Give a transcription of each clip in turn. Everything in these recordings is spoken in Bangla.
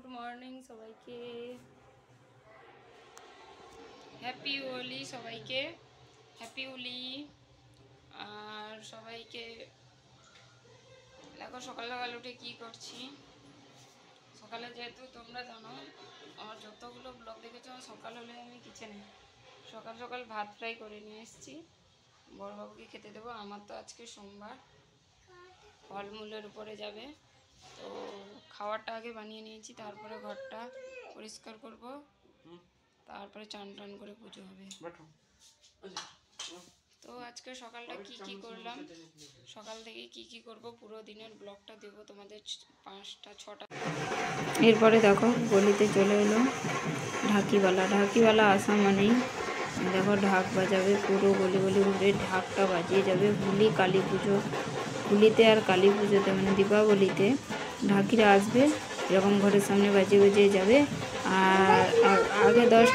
গুড মর্নিং সবাইকে, হ্যাপি হোলি সবাইকে, হ্যাপি হোলি। আর সবাইকে দেখো সকাল সকাল উঠে কী করছি। সকালে যেহেতু তোমরা জানো আমার যতগুলো ব্লগ দেখেছো, সকাল হলে আমি কিচেনে সকাল সকাল ভাত ফ্রাই করে নিয়ে এসেছি, বড়বাবুকে খেতে দেবো। আমার তো আজকে সোমবার, ফলমূলের উপরে যাবে, তো খাওয়ারটা আগে বানিয়ে নিয়েছি, তারপরে ঘরটা পরিষ্কার করব, তারপরে চান টান করে পুজো হবে। তো আজকে সকালটা কি কি করলাম, সকাল থেকে কি কি করব পুরো দিনের ব্লগটা দেবো তোমাদের 5টা 6টা। এরপরে দেখো গলিতে চলে এলো ঢাকিওয়ালা আসা মানেই দেখো ঢাক বাজাবে, পুরো গলি গলি ঘুরে ঢাকটা বাজিয়ে যাবে। হোলি কালী পুজো, হোলিতে আর কালী পুজোতে মানে দীপাবলিতে ঢাকিরা আসবে, এরকম ঘরের সামনে বাজিয়ে বাজিয়ে যাবে। আর আগে 10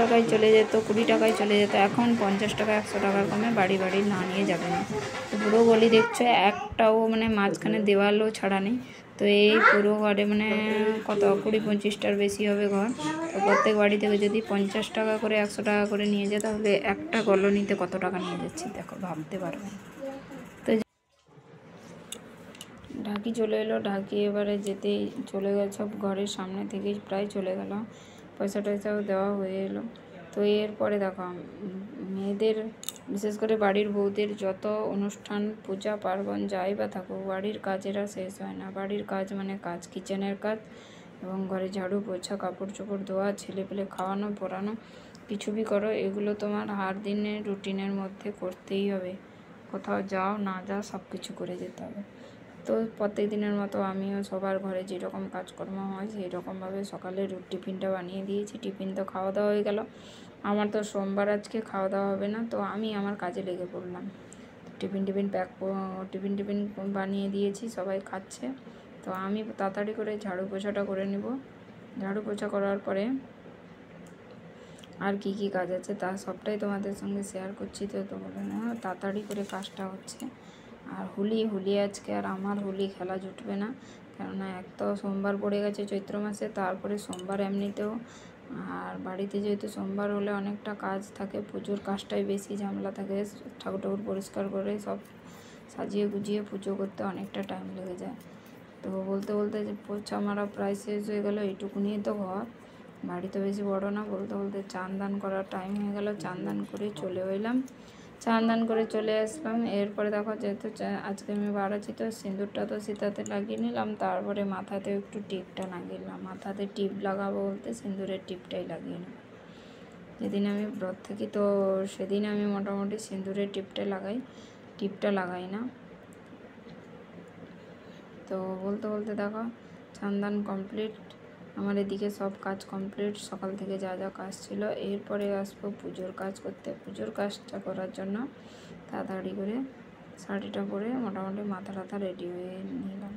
টাকায় চলে যেত, 20 টাকায় চলে যেত, এখন 50 টাকা 100 টাকার কমে বাড়ি বাড়ি না নিয়ে যাবে না। তো পুরো গলি দেখছো, একটাও মানে মাঝখানে দেওয়ালও ছাড়া নেই। তো এই পুরো ঘরে মানে কত 20-25টার বেশি হবে ঘর। তো প্রত্যেক বাড়ি থেকে যদি 50 টাকা করে 100 টাকা করে নিয়ে যায়, তাহলে একটা কলোনিতে কত টাকা নিয়ে যাচ্ছে দেখো, ভাবতে পারবে। তো ঢাকি চলে এলো, ঢাকি এবারে যেতেই চলে গেল, সব ঘরের সামনে থেকেই প্রায় চলে গেল, পয়সা টয়সাও দেওয়া হয়ে এলো। তো এরপরে দেখো মেয়েদের বিশেষ করে বাড়ির বউদের যত অনুষ্ঠান পূজা পার্বণ যাই বা থাকুক, বাড়ির কাজেরা শেষ হয় না। বাড়ির কাজ মানে কাজ, কিচেনের কাজ এবং ঘরে ঝাড়ু পোছা, কাপড় চোপড় ধোয়া, ছেলে পেলে খাওয়ানো পড়ানো, কিছু বি করো, এগুলো তোমার হার দিনের রুটিনের মধ্যে করতেই হবে। কোথাও যাও না যাও সব কিছু করে যেতে হবে। তো প্রত্যেক দিনের মতো আমিও সবার ঘরে যেরকম কাজকর্ম হয় সেই রকমভাবে সকালে টিফিনটা বানিয়ে দিয়েছি। টিফিন তো খাওয়া দাওয়া হয়ে গেল। আমার তো সোমবার আজকে খাওয়া দাওয়া হবে না, তো আমি আমার কাজে লেগে পড়লাম। টিফিন বানিয়ে দিয়েছি, সবাই খাচ্ছে। তো আমি তাড়াতাড়ি করে ঝাড়ু পোছাটা করে নেব। ঝাড়ু পোছা করার পরে আর কি কি কাজ আছে তা সবটাই তোমাদের সঙ্গে শেয়ার করছি। তো বলে না তাড়াতাড়ি করে কাজটা হচ্ছে। আর হোলি আজকে আর আমার হোলি খেলা জুটবে না, কেননা এক তো সোমবার পড়ে গেছে চৈত্র মাসে, তারপরে সোমবার এমনিতেও, আর বাড়িতে যেহেতু সোমবার হলে অনেকটা কাজ থাকে, পুজোর কাজটাই বেশি ঝামেলা থাকে। ঠাকুর পরিষ্কার করে সব সাজিয়ে গুজিয়ে পুজো করতে অনেকটা টাইম লেগে যায়। তো বলতে বলতে যে পোছা মারা প্রায় শেষ হয়ে গেলো, এইটুকুনি তো ঘর, বাড়ি তো বেশি বড় না। বলতে বলতে চান দান করার টাইম হয়ে গেল, চান দান করে চলে এলাম, চান দান করে চলে আসলাম। এরপরে দেখো যেহেতু আজকে আমি বাড়াচ্ছি, তো সিঁদুরটা তো সীতাতে লাগিয়ে নিলাম, তারপরে মাথাতেও একটু টিপটা লাগিয়ে নিলাম। মাথাতে টিপ লাগাবো বলতে সিঁদুরের টিপটাই লাগিয়ে নিলাম। যেদিন আমি ব্রত থাকি তো সেদিন আমি মোটামুটি সিঁদুরের টিপটা লাগাই না। তো বলতে বলতে দেখো চান কমপ্লিট, আমার এদিকে সব কাজ কমপ্লিট, সকাল থেকে যা যা কাজ ছিল। এরপরে আসবো পুজোর কাজ করতে। পুজোর কাজটা করার জন্য তাড়াতাড়ি করে শাড়িটা পরে মোটামুটি মাথা টাথা রেডি হয়ে নিলাম।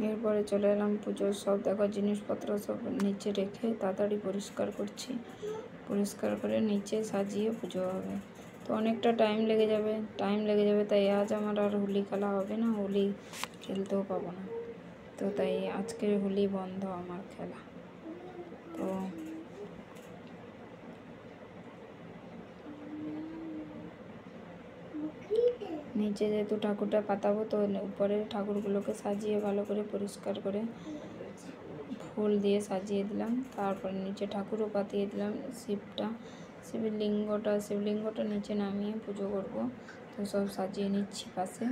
এরপরে চলে এলাম পুজোর সব দেখো জিনিসপত্র সব নিচে রেখে তাড়াতাড়ি পরিষ্কার করছি। পরিষ্কার করে নিচে সাজিয়ে পুজো হবে, তো অনেকটা টাইম লেগে যাবে। তাই আজ আমার আর হোলি খেলা হবে না, হোলি খেলতেও পাবো না। তো তাই আজকের হোলি বন্ধ আমার খেলা। তো নিচে যেহেতু ঠাকুরটা পাতাবো, তো উপরে ঠাকুরগুলোকে সাজিয়ে ভালো করে পরিষ্কার করে ফুল দিয়ে সাজিয়ে দিলাম। তারপরে নিচে ঠাকুরও পাতিয়ে দিলাম। শিবলিঙ্গটা নিচে নামিয়ে পুজো করব, তো সব সাজিয়ে নিচ্ছি পাশে।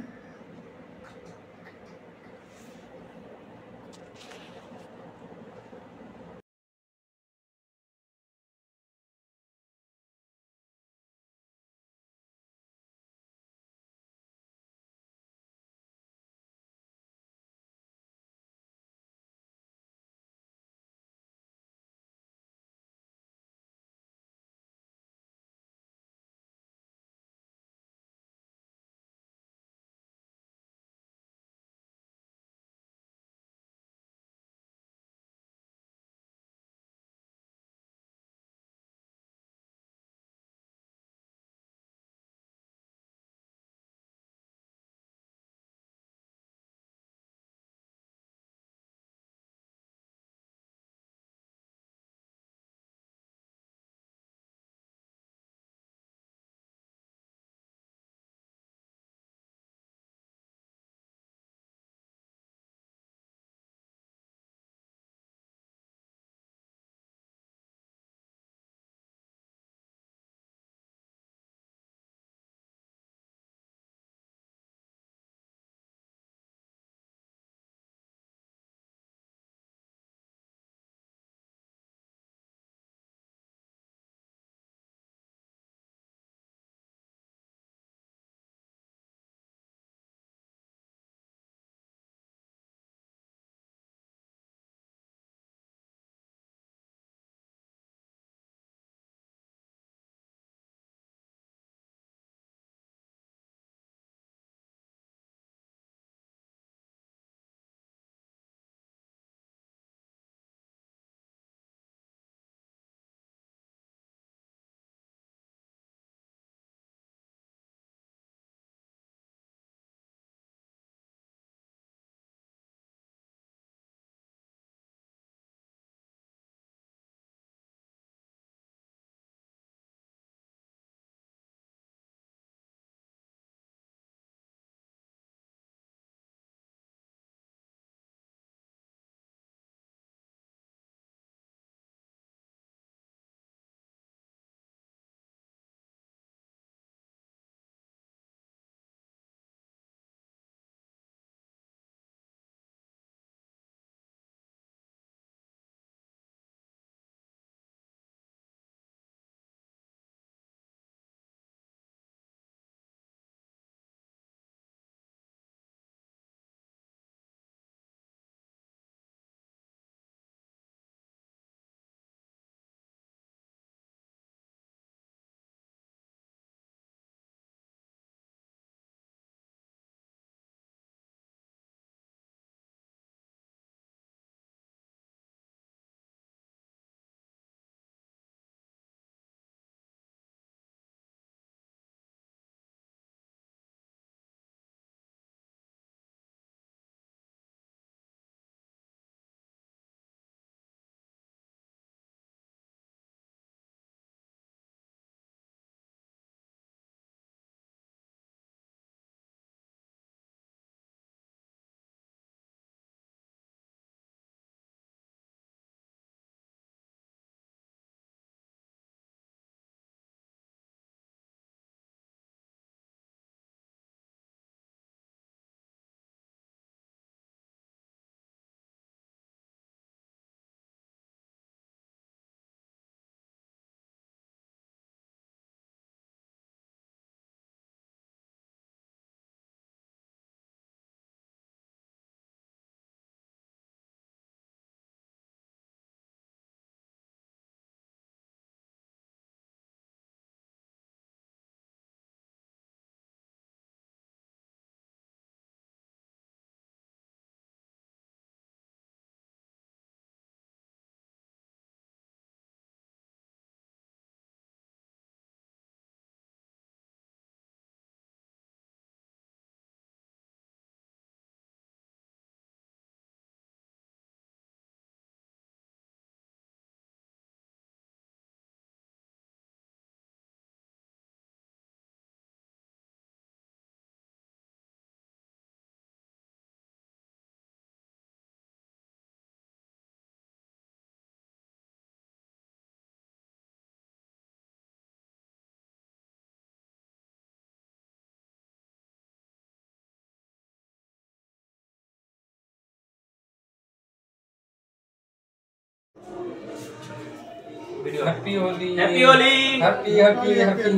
Happy Holi happy Holi happy happy happy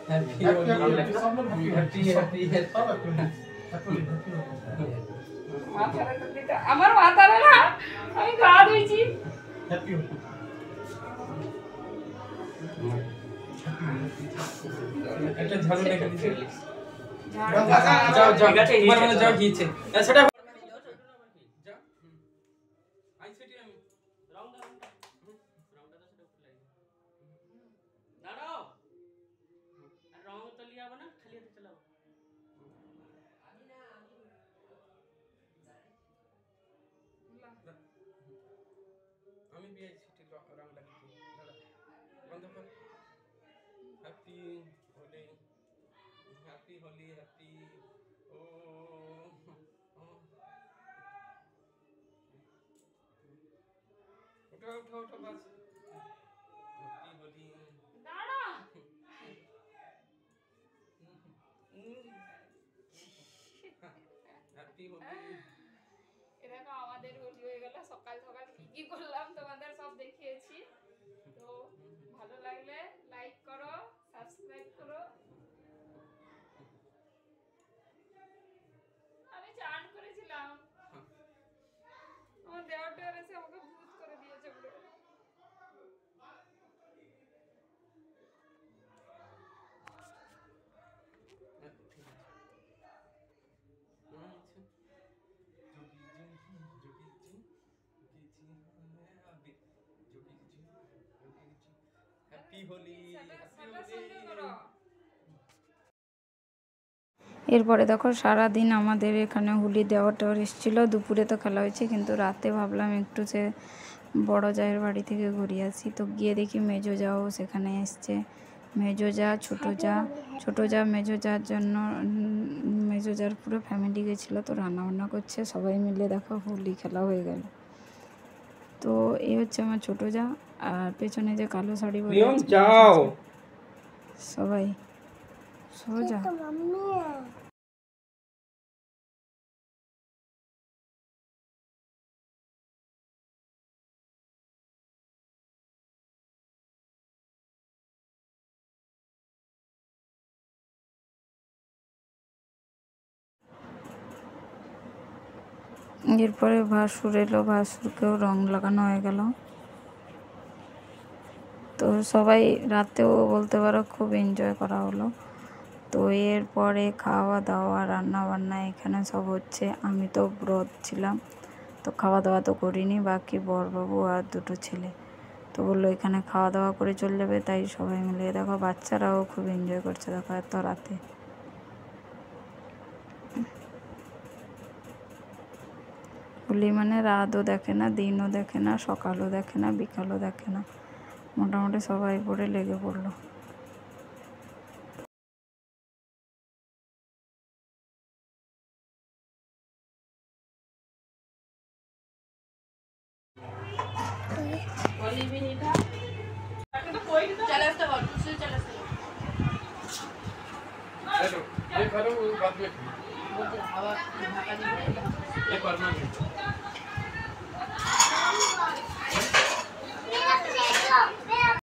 happy Holi happy happy আমার মাথারে না আমি গা ধুইছি হ্যাপি হোলি একটা ঝাড়ু লেগে দিছে যাও যাও ঠিক আছে তোমার মনে যাও গিয়েছে সেটা যা আই সেটি আমি রাউন্ডটা তো সেটা উপরে লাগে দাঁড়াও আর রং তো লিয়া হবে না খালি হাতে চালাও আমি বিআই সিটি রং লাগিয়েছি দাঁড়া বন্ধ কর happy Holi happy Holi happy ও উঠো উঠো উঠো বাস হ্যাপি হোলি দাঁড়া হ্যাপি হোলি এরকম আমাদের হোলি হয়ে গেল সকাল সকাল কি কি করলাম তোমাদের সব দেখিয়েছি তো ভালো লাগলে লাইক করো সাবস্ক্রাইব করো আমি চান করেছিলাম আমার দেওয়াটা এসে আমাকে ভূত করে দিয়েছে পুরো এরপরে দেখো সারাদিন আমাদের এখানে হোলি দেওয়াটা এসেছিলো দুপুরে তো খেলা হয়েছে কিন্তু রাতে ভাবলাম একটু সে বড় জায়ের বাড়ি থেকে ঘুরিয়ে আসি তো গিয়ে দেখি মেজো যাও সেখানে এসছে মেজো যা ছোটো যা মেজো যার জন্য মেজো যার পুরো ফ্যামিলি গেছিলো তো রান্নাবান্না করছে সবাই মিলে দেখো হোলি খেলা হয়ে গেল তো এই হচ্ছে আমার ছোটো যা আর পেছনে যে কালো শাড়ি পরে আছে যাও সবাই সোজা এরপরে ভাসুর এলো ভাসুরকেও রং লাগানো হয়ে গেল তো সবাই রাতেও বলতে পারো খুব এনজয় করা হলো তো এরপরে খাওয়া দাওয়া রান্না বান্না এখানে সব হচ্ছে আমি তো ব্রত ছিলাম তো খাওয়া দাওয়া তো করিনি বাকি বরবাবু আর দুটো ছেলে তো বললো এখানে খাওয়া দাওয়া করে চলে যাবে তাই সবাই মিলে দেখো বাচ্চারাও খুব এনজয় করছে দেখো এত রাতে হোলি মানে রাতও দেখে না দিনও দেখে না সকালও দেখে না বিকালও দেখে না মোটামুটি সবাই পরে লেগে পড়লো ये